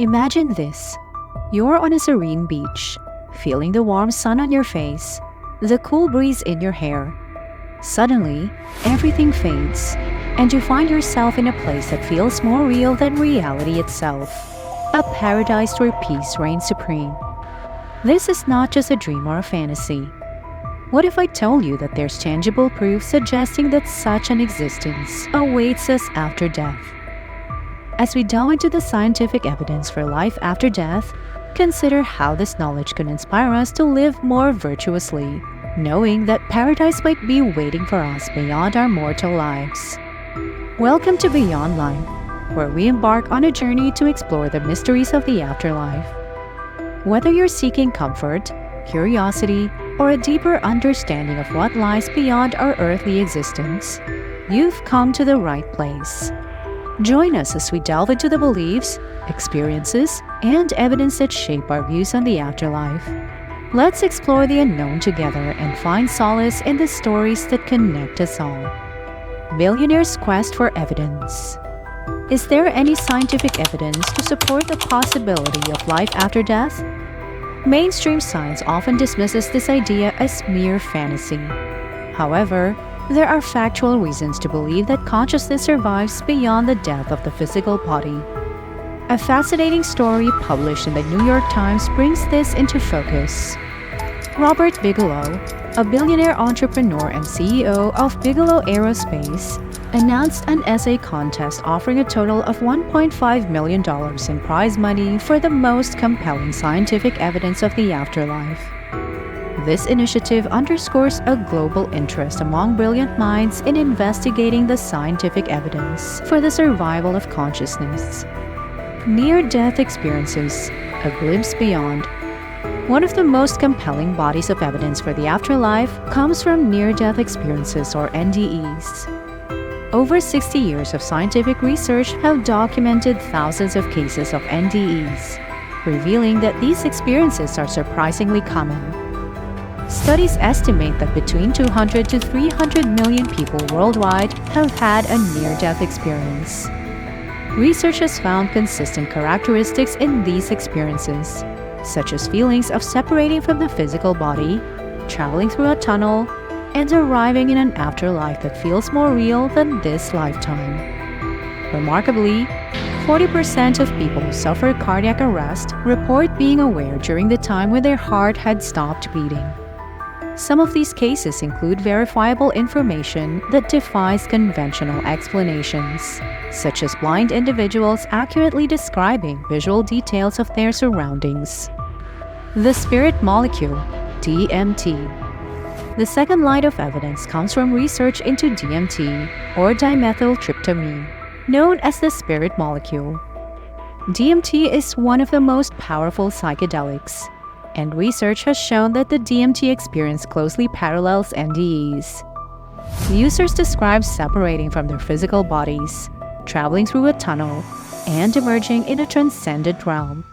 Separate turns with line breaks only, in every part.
Imagine this. You're on a serene beach, feeling the warm sun on your face, the cool breeze in your hair. Suddenly, everything fades, and you find yourself in a place that feels more real than reality itself. A paradise where peace reigns supreme. This is not just a dream or a fantasy. What if I told you that there's tangible proof suggesting that such an existence awaits us after death? As we delve into the scientific evidence for life after death, consider how this knowledge can inspire us to live more virtuously, knowing that paradise might be waiting for us beyond our mortal lives. Welcome to Beyond Life, where we embark on a journey to explore the mysteries of the afterlife. Whether you're seeking comfort, curiosity, or a deeper understanding of what lies beyond our earthly existence, you've come to the right place. Join us as we delve into the beliefs, experiences, and evidence that shape our views on the afterlife. Let's explore the unknown together and find solace in the stories that connect us all. Billionaire's quest for evidence. Is there any scientific evidence to support the possibility of life after death? Mainstream science often dismisses this idea as mere fantasy. However, there are factual reasons to believe that consciousness survives beyond the death of the physical body. A fascinating story published in the New York Times brings this into focus. Robert Bigelow, a billionaire entrepreneur and CEO of Bigelow Aerospace, announced an essay contest offering a total of $1.5 million in prize money for the most compelling scientific evidence of the afterlife. This initiative underscores a global interest among brilliant minds in investigating the scientific evidence for the survival of consciousness. Near-death experiences, a glimpse beyond. One of the most compelling bodies of evidence for the afterlife comes from near-death experiences, or NDEs. Over 60 years of scientific research have documented thousands of cases of NDEs, revealing that these experiences are surprisingly common. Studies estimate that between 200 to 300 million people worldwide have had a near-death experience. Research has found consistent characteristics in these experiences, such as feelings of separating from the physical body, traveling through a tunnel, and arriving in an afterlife that feels more real than this lifetime. Remarkably, 40% of people who suffer cardiac arrest report being aware during the time when their heart had stopped beating. Some of these cases include verifiable information that defies conventional explanations, such as blind individuals accurately describing visual details of their surroundings. The spirit molecule, DMT. The second line of evidence comes from research into DMT, or dimethyltryptamine, known as the spirit molecule. DMT is one of the most powerful psychedelics, and research has shown that the DMT experience closely parallels NDEs. Users describe separating from their physical bodies, traveling through a tunnel, and emerging in a transcendent realm.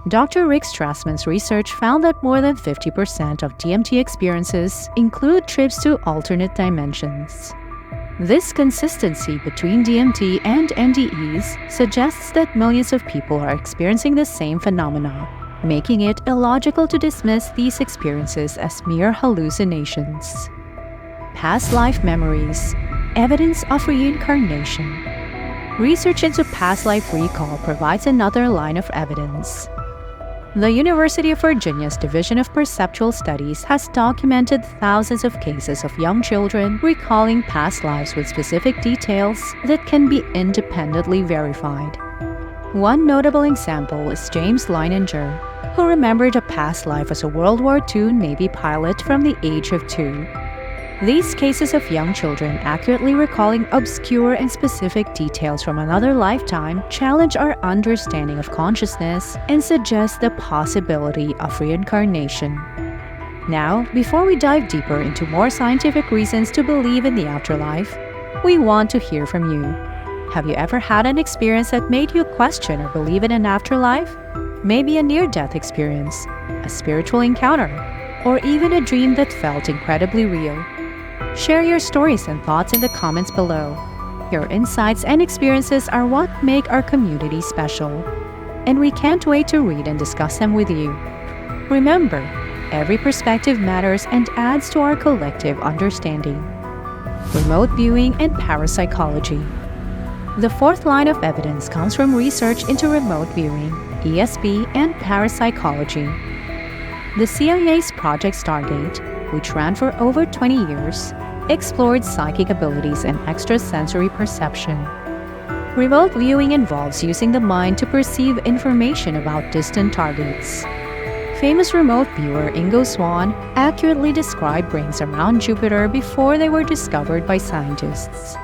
Dr. Rick Strassman's research found that more than 50% of DMT experiences include trips to alternate dimensions. This consistency between DMT and NDEs suggests that millions of people are experiencing the same phenomena, making it illogical to dismiss these experiences as mere hallucinations. Past life memories, evidence of reincarnation. Research into past life recall provides another line of evidence. The University of Virginia's Division of Perceptual Studies has documented thousands of cases of young children recalling past lives with specific details that can be independently verified. One notable example is James Leininger, who remembered a past life as a World War II Navy pilot from the age of 2. These cases of young children accurately recalling obscure and specific details from another lifetime challenge our understanding of consciousness and suggest the possibility of reincarnation. Now, before we dive deeper into more scientific reasons to believe in the afterlife, we want to hear from you. Have you ever had an experience that made you question or believe in an afterlife? Maybe a near-death experience, a spiritual encounter, or even a dream that felt incredibly real. Share your stories and thoughts in the comments below. Your insights and experiences are what make our community special. and we can't wait to read and discuss them with you. Remember, every perspective matters and adds to our collective understanding. Remote viewing and parapsychology. The fourth line of evidence comes from research into remote viewing, ESP, and parapsychology. The CIA's Project Stargate, which ran for over 20 years, explored psychic abilities and extrasensory perception. Remote viewing involves using the mind to perceive information about distant targets. Famous remote viewer Ingo Swann accurately described rings around Jupiter before they were discovered by scientists.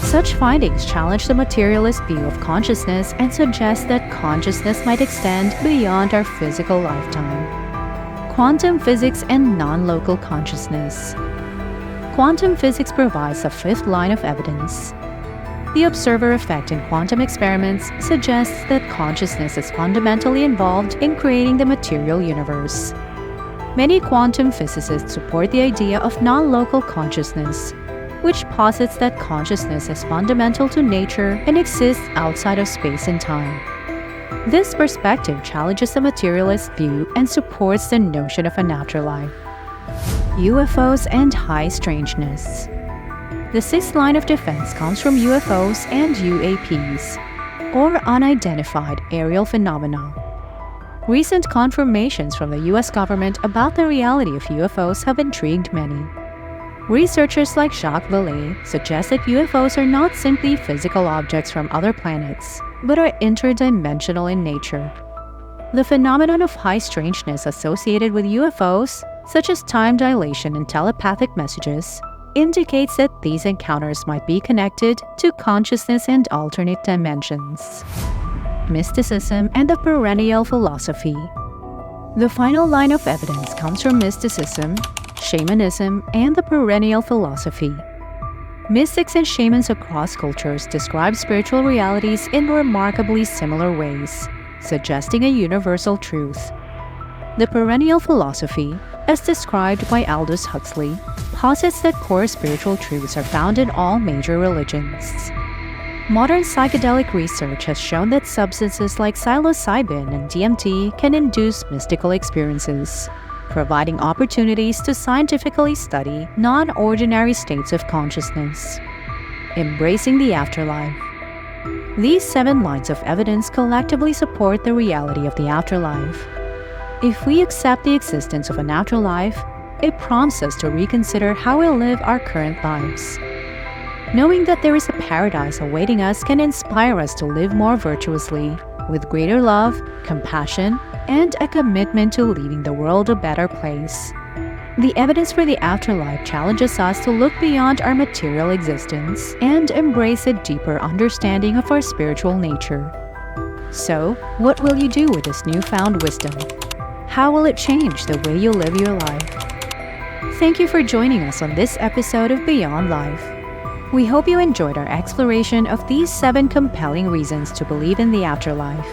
Such findings challenge the materialist view of consciousness and suggest that consciousness might extend beyond our physical lifetime. Quantum physics and non-local consciousness. Quantum physics provides the fifth line of evidence. The observer effect in quantum experiments suggests that consciousness is fundamentally involved in creating the material universe. Many quantum physicists support the idea of non-local consciousness, which posits that consciousness is fundamental to nature and exists outside of space and time. This perspective challenges the materialist view and supports the notion of an afterlife. UFOs and high strangeness. The sixth line of defense comes from UFOs and UAPs, or unidentified aerial phenomena. Recent confirmations from the US government about the reality of UFOs have intrigued many. Researchers like Jacques Vallée suggest that UFOs are not simply physical objects from other planets, but are interdimensional in nature. The phenomenon of high strangeness associated with UFOs, such as time dilation and telepathic messages, indicates that these encounters might be connected to consciousness and alternate dimensions. Mysticism and the perennial philosophy. The final line of evidence comes from mysticism, shamanism, and the perennial philosophy. Mystics and shamans across cultures describe spiritual realities in remarkably similar ways, suggesting a universal truth. The perennial philosophy, as described by Aldous Huxley, posits that core spiritual truths are found in all major religions. Modern psychedelic research has shown that substances like psilocybin and DMT can induce mystical experiences, providing opportunities to scientifically study non-ordinary states of consciousness. Embracing the afterlife. These 7 lines of evidence collectively support the reality of the afterlife. If we accept the existence of an afterlife, it prompts us to reconsider how we live our current lives. Knowing that there is a paradise awaiting us can inspire us to live more virtuously, with greater love, compassion, and a commitment to leaving the world a better place. The evidence for the afterlife challenges us to look beyond our material existence and embrace a deeper understanding of our spiritual nature. So, what will you do with this newfound wisdom? How will it change the way you live your life? Thank you for joining us on this episode of Beyond Life. We hope you enjoyed our exploration of these 7 compelling reasons to believe in the afterlife.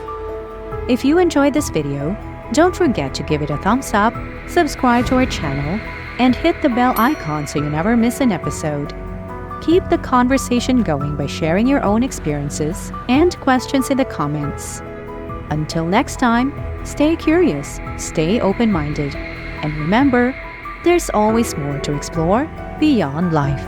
If you enjoyed this video, don't forget to give it a thumbs up, subscribe to our channel, and hit the bell icon so you never miss an episode. Keep the conversation going by sharing your own experiences and questions in the comments. Until next time, stay curious, stay open-minded, and remember, there's always more to explore beyond life.